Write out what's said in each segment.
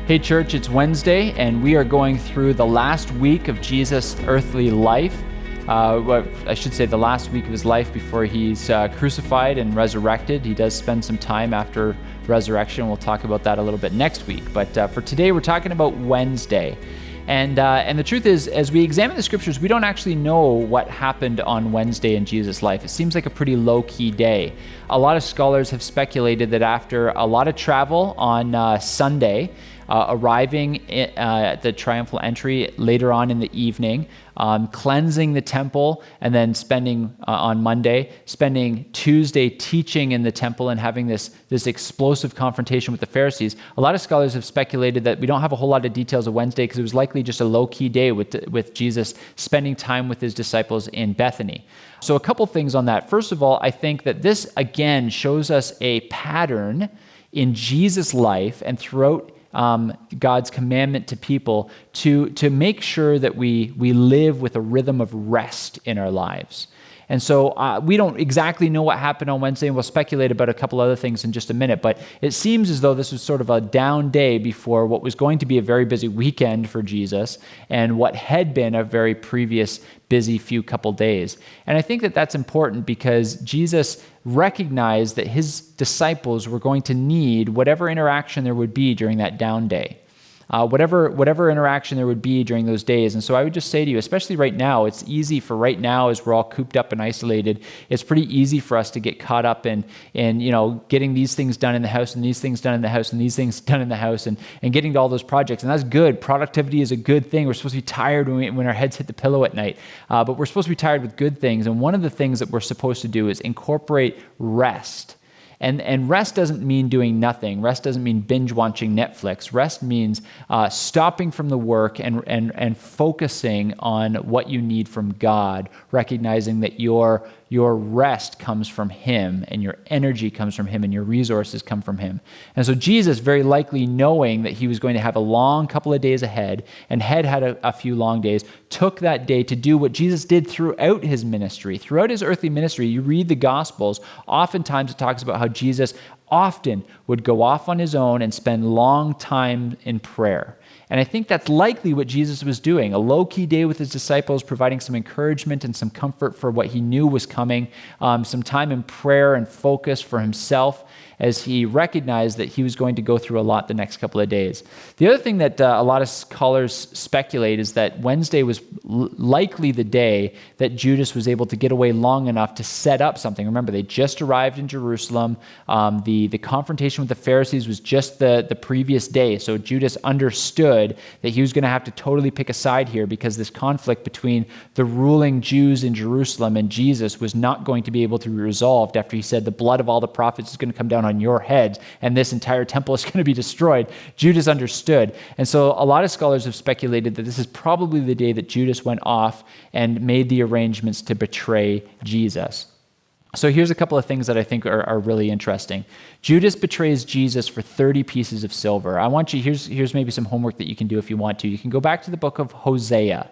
Hey church, it's Wednesday and we are going through the last week of Jesus' earthly life. I should say the last week of his life before he's crucified and resurrected. He does spend some time after resurrection. We'll talk about that a little bit next week. But for today, we're talking about Wednesday. And the truth is, as we examine the scriptures, we don't actually know what happened on Wednesday in Jesus' life. It seems like a pretty low-key day. A lot of scholars have speculated that after a lot of travel on Sunday, arriving at the triumphal entry later on in the evening, cleansing the temple, and then spending on Monday, spending Tuesday teaching in the temple and having this explosive confrontation with the Pharisees. A lot of scholars have speculated that we don't have a whole lot of details of Wednesday because it was likely just a low-key day with Jesus spending time with his disciples in Bethany. So a couple things on that. First of all, I think that this again shows us a pattern in Jesus' life and throughout God's commandment to people to make sure that we live with a rhythm of rest in our lives. And so we don't exactly know what happened on Wednesday, and we'll speculate about a couple other things in just a minute, but it seems as though this was sort of a down day before what was going to be a very busy weekend for Jesus and what had been a very previous busy couple days. And I think that that's important because Jesus recognized that his disciples were going to need whatever interaction there would be during that down day. Whatever interaction there would be during those days. And so I would just say to you, especially right now, it's easy for right now as we're all cooped up and isolated, it's pretty easy for us to get caught up in getting these things done in the house and these things done in the house and these things done in the house and getting to all those projects. And that's good. Productivity is a good thing. We're supposed to be tired when our heads hit the pillow at night, but we're supposed to be tired with good things. And one of the things that we're supposed to do is incorporate rest. And rest doesn't mean doing nothing. Rest doesn't mean binge watching Netflix. Rest means stopping from the work and focusing on what you need from God, recognizing that your rest comes from him and your energy comes from him and your resources come from him. And so Jesus, very likely knowing that he was going to have a long couple of days ahead and had a few long days, took that day to do what Jesus did throughout his ministry. Throughout his earthly ministry, you read the Gospels, oftentimes it talks about how Jesus often would go off on his own and spend long time in prayer. And I think that's likely what Jesus was doing, a low-key day with his disciples, providing some encouragement and some comfort for what he knew was coming, some time in prayer and focus for himself as he recognized that he was going to go through a lot the next couple of days. The other thing that a lot of scholars speculate is that Wednesday was likely the day that Judas was able to get away long enough to set up something. Remember, they just arrived in Jerusalem. The confrontation with the Pharisees was just the previous day, so Judas understood that he was going to have to totally pick a side here because this conflict between the ruling Jews in Jerusalem and Jesus was not going to be able to be resolved after he said the blood of all the prophets is going to come down on your heads and this entire temple is going to be destroyed. Judas understood. And so a lot of scholars have speculated that this is probably the day that Judas went off and made the arrangements to betray Jesus. So here's a couple of things that I think are really interesting. Judas betrays Jesus for 30 pieces of silver. Here's maybe some homework that you can do if you want to. You can go back to the book of Hosea.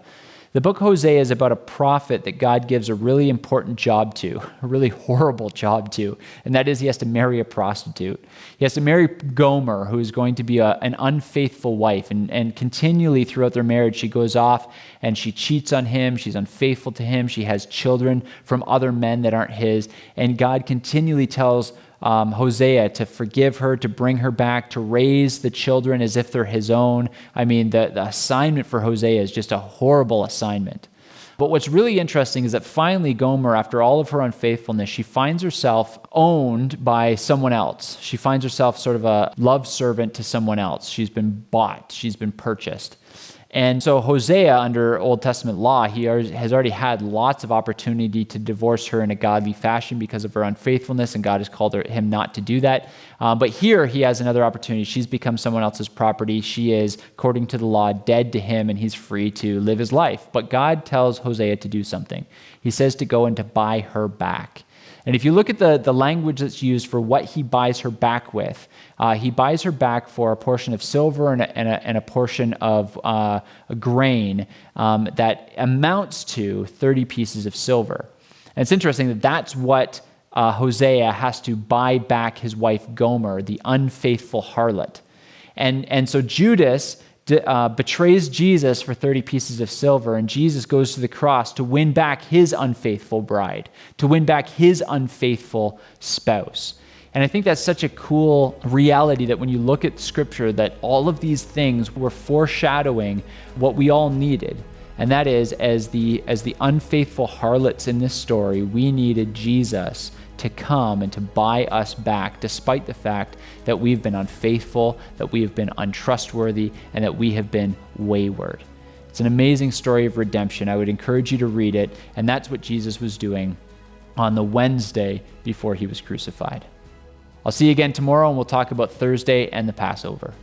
The book Hosea is about a prophet that God gives a really important job to, a really horrible job to, and that is he has to marry a prostitute. He has to marry Gomer, who is going to be an unfaithful wife, and continually throughout their marriage, she goes off and she cheats on him, she's unfaithful to him, she has children from other men that aren't his, and God continually tells Hosea to forgive her, to bring her back, to raise the children as if they're his own. I mean, the assignment for Hosea is just a horrible assignment. But what's really interesting is that finally Gomer, after all of her unfaithfulness, she finds herself owned by someone else. She finds herself sort of a love servant to someone else. She's been bought. She's been purchased. And so Hosea, under Old Testament law, he has already had lots of opportunity to divorce her in a godly fashion because of her unfaithfulness, and God has called him not to do that. But here he has another opportunity. She's become someone else's property. She is, according to the law, dead to him, and he's free to live his life. But God tells Hosea to do something. He says to go and to buy her back. And if you look at the language that's used for what he buys her back with, he buys her back for a portion of silver and a portion of a grain that amounts to 30 pieces of silver. And it's interesting that that's what Hosea has to buy back his wife Gomer, the unfaithful harlot. And so Judas betrays Jesus for 30 pieces of silver, and Jesus goes to the cross to win back his unfaithful bride, to win back his unfaithful spouse. And I think that's such a cool reality that when you look at Scripture, that all of these things were foreshadowing what we all needed. And that is, as the unfaithful harlots in this story, we needed Jesus to come and to buy us back, despite the fact that we've been unfaithful, that we have been untrustworthy, and that we have been wayward. It's an amazing story of redemption. I would encourage you to read it, and that's what Jesus was doing on the Wednesday before he was crucified. I'll see you again tomorrow, and we'll talk about Thursday and the Passover.